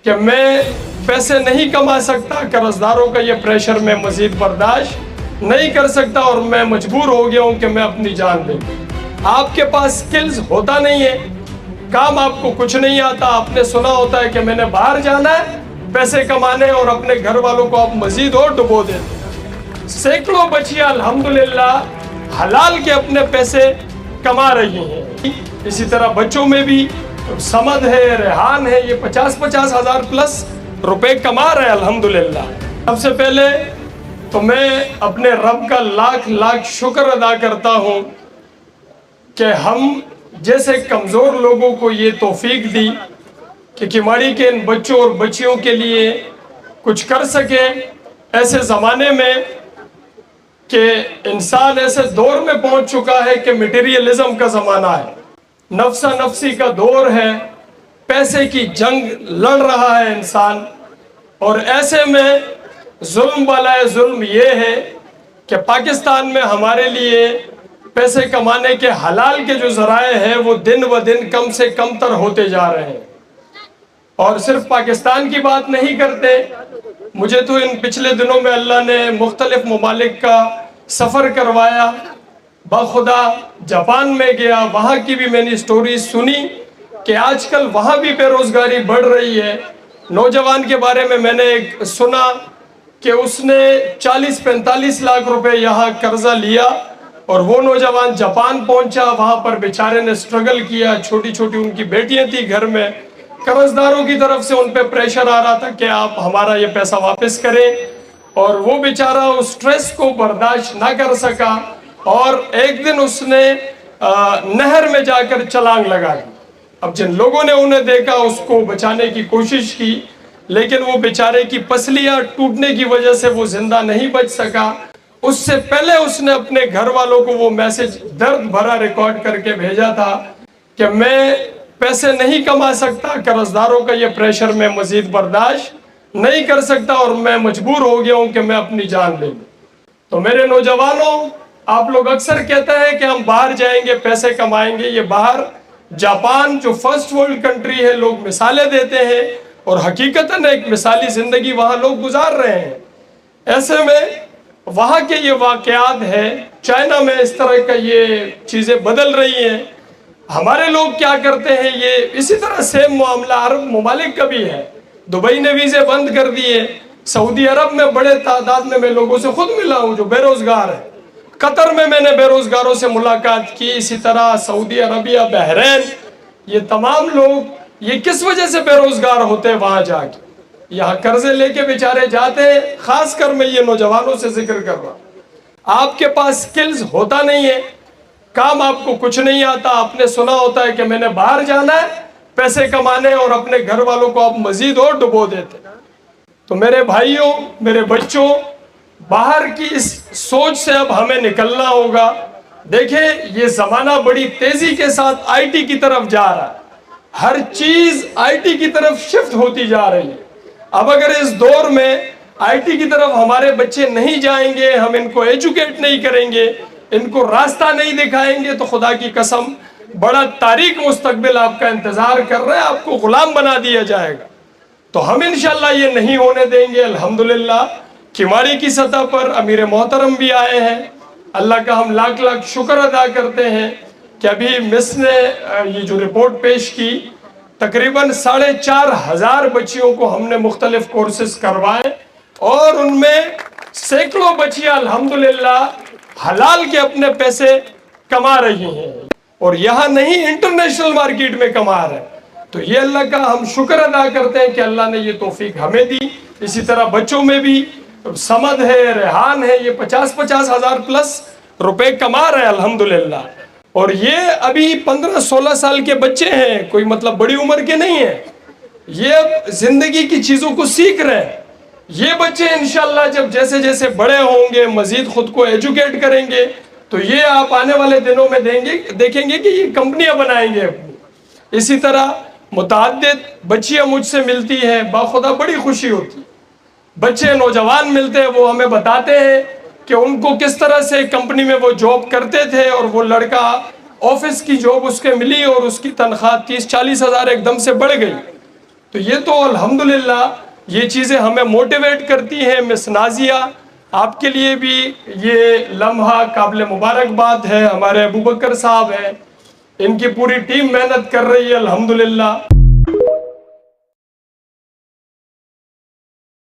کہ میں پیسے نہیں کما سکتا، قرضداروں کا یہ پریشر میں مزید برداشت نہیں کر سکتا اور میں مجبور ہو گیا ہوں کہ میں اپنی جان دے دوں۔ آپ کے پاس سکلز ہوتا نہیں ہے، کام آپ کو کچھ نہیں آتا، آپ نے سنا ہوتا ہے کہ میں نے باہر جانا ہے پیسے کمانے، اور اپنے گھر والوں کو آپ مزید اور ڈبو دیتے ہیں۔ سینکڑوں بچیاں الحمدللہ حلال کے اپنے پیسے کما رہی ہیں۔ اسی طرح بچوں میں بھی سمد ہے، ریحان ہے، یہ 50 ہزار پلس روپے کما رہے ہیں الحمدللہ۔ سب سے پہلے تو میں اپنے رب کا لاکھ شکر ادا کرتا ہوں کہ ہم جیسے کمزور لوگوں کو یہ توفیق دی کہ کماڑی کے ان بچوں اور بچیوں کے لیے کچھ کر سکے ایسے زمانے میں کہ انسان ایسے دور میں پہنچ چکا ہے کہ میٹیریلزم کا زمانہ ہے، نفسا نفسی کا دور ہے، پیسے کی جنگ لڑ رہا ہے انسان، اور ایسے میں ظلم بالائے ظلم یہ ہے کہ پاکستان میں ہمارے لیے پیسے کمانے کے حلال کے جو ذرائع ہیں وہ دن و دن کم سے کم تر ہوتے جا رہے ہیں۔ اور صرف پاکستان کی بات نہیں کرتے، مجھے تو ان پچھلے دنوں میں اللہ نے مختلف ممالک کا سفر کروایا، بخدا جاپان میں گیا، وہاں کی بھی میں نے سٹوریز سنی کہ آج کل وہاں بھی بے روزگاری بڑھ رہی ہے۔ نوجوان کے بارے میں نے ایک سنا کہ اس نے 40-45 لاکھ روپے یہاں قرضہ لیا، اور وہ نوجوان جاپان پہنچا، وہاں پر بیچارے نے سٹرگل کیا، چھوٹی چھوٹی ان کی بیٹیاں تھی گھر میں، قرضداروں کی طرف سے ان پہ پریشر آ رہا تھا کہ آپ ہمارا یہ پیسہ واپس کریں، اور وہ بیچارہ اس سٹریس کو برداشت نہ کر سکا، اور ایک دن اس نے نہر میں جا کر چھلانگ لگا دی۔ اب جن لوگوں نے انہیں دیکھا اس کو بچانے کی کوشش کی، لیکن وہ بیچارے کی پسلیاں ٹوٹنے کی وجہ سے وہ زندہ نہیں بچ سکا۔ اس سے پہلے اس نے اپنے گھر والوں کو وہ میسج درد بھرا ریکارڈ کر کے بھیجا تھا کہ میں پیسے نہیں کما سکتا، قرضداروں کا یہ پریشر میں مزید برداشت نہیں کر سکتا اور میں مجبور ہو گیا ہوں کہ میں اپنی جان لے لوں۔ تو میرے نوجوانوں، آپ لوگ اکثر کہتے ہیں کہ ہم باہر جائیں گے پیسے کمائیں گے، یہ باہر جاپان جو فرسٹ ورلڈ کنٹری ہے، لوگ مثالیں دیتے ہیں اور حقیقتاً ایک مثالی زندگی وہاں لوگ گزار رہے ہیں۔ ایسے میں وہاں کے یہ واقعات ہیں، چائنا میں اس طرح کا یہ چیزیں بدل رہی ہیں۔ ہمارے لوگ کیا کرتے ہیں، یہ اسی طرح سیم معاملہ عرب ممالک کا بھی ہے۔ دبئی نے ویزے بند کر دیے، سعودی عرب میں بڑے تعداد میں لوگوں سے خود ملا ہوں جو بے روزگار ہیں، قطر میں نے بے روزگاروں سے ملاقات کی، اسی طرح سعودی عربیہ، بحرین، یہ تمام لوگ یہ کس وجہ سے بے روزگار ہوتے ہیں وہاں جا کے، یہاں قرضے لے کے بیچارے جاتے ہیں۔ خاص کر میں یہ نوجوانوں سے ذکر کر رہا ہوں، آپ کے پاس سکلز ہوتا نہیں ہے، کام آپ کو کچھ نہیں آتا، آپ نے سنا ہوتا ہے کہ میں نے باہر جانا ہے پیسے کمانے، اور اپنے گھر والوں کو آپ مزید اور ڈبو دیتے ہیں۔ تو میرے بھائیوں، میرے بچوں، باہر کی اس سوچ سے اب ہمیں نکلنا ہوگا۔ دیکھیں یہ زمانہ بڑی تیزی کے ساتھ آئی ٹی کی طرف جا رہا ہے، ہر چیز آئی ٹی کی طرف شفٹ ہوتی جا رہی ہے۔ اب اگر اس دور میں آئی ٹی کی طرف ہمارے بچے نہیں جائیں گے، ہم ان کو ایجوکیٹ نہیں کریں گے، ان کو راستہ نہیں دکھائیں گے، تو خدا کی قسم بڑا تاریک مستقبل آپ کا انتظار کر رہا ہے، آپ کو غلام بنا دیا جائے گا۔ تو ہم انشاءاللہ یہ نہیں ہونے دیں گے۔ الحمدللہ کماڑی کی سطح پر امیر محترم بھی آئے ہیں، اللہ کا ہم لاکھ شکر ادا کرتے ہیں کہ ابھی مس نے یہ جو رپورٹ پیش کی، تقریباً 4,500 بچیوں کو ہم نے مختلف کورسز کروائے، اور ان میں سینکڑوں بچیاں الحمدللہ حلال کے اپنے پیسے کما رہی ہیں، اور یہاں نہیں انٹرنیشنل مارکیٹ میں کما رہے ہیں۔ تو یہ اللہ کا ہم شکر ادا کرتے ہیں کہ اللہ نے یہ توفیق ہمیں دی۔ اسی طرح بچوں میں بھی سمد ہے، ریحان ہے، یہ 50 ہزار پلس روپے کما رہے ہیں الحمدللہ، اور یہ ابھی 15-16 سال کے بچے ہیں، کوئی مطلب بڑی عمر کے نہیں ہیں، یہ اب زندگی کی چیزوں کو سیکھ رہے ہیں۔ یہ بچے انشاءاللہ جب جیسے جیسے بڑے ہوں گے، مزید خود کو ایجوکیٹ کریں گے، تو یہ آپ آنے والے دنوں میں دیکھیں گے کہ یہ کمپنیاں بنائیں گے اپنی۔ اسی طرح متعدد بچیاں مجھ سے ملتی ہیں، باخدا بڑی خوشی ہوتی ہے، بچے نوجوان ملتے ہیں، وہ ہمیں بتاتے ہیں کہ ان کو کس طرح سے کمپنی میں وہ جاب کرتے تھے، اور وہ لڑکا آفس کی جاب اس کے ملی اور اس کی تنخواہ 30-40 ہزار ایک دم سے بڑھ گئی۔ تو یہ تو الحمدللہ یہ چیزیں ہمیں موٹیویٹ کرتی ہیں. مس نازیہ آپ کے لیے بھی یہ لمحہ قابل مبارکباد ہے. ہمارے ابوبکر صاحب ہیں, ان کی پوری ٹیم محنت کر رہی ہے الحمدللہ.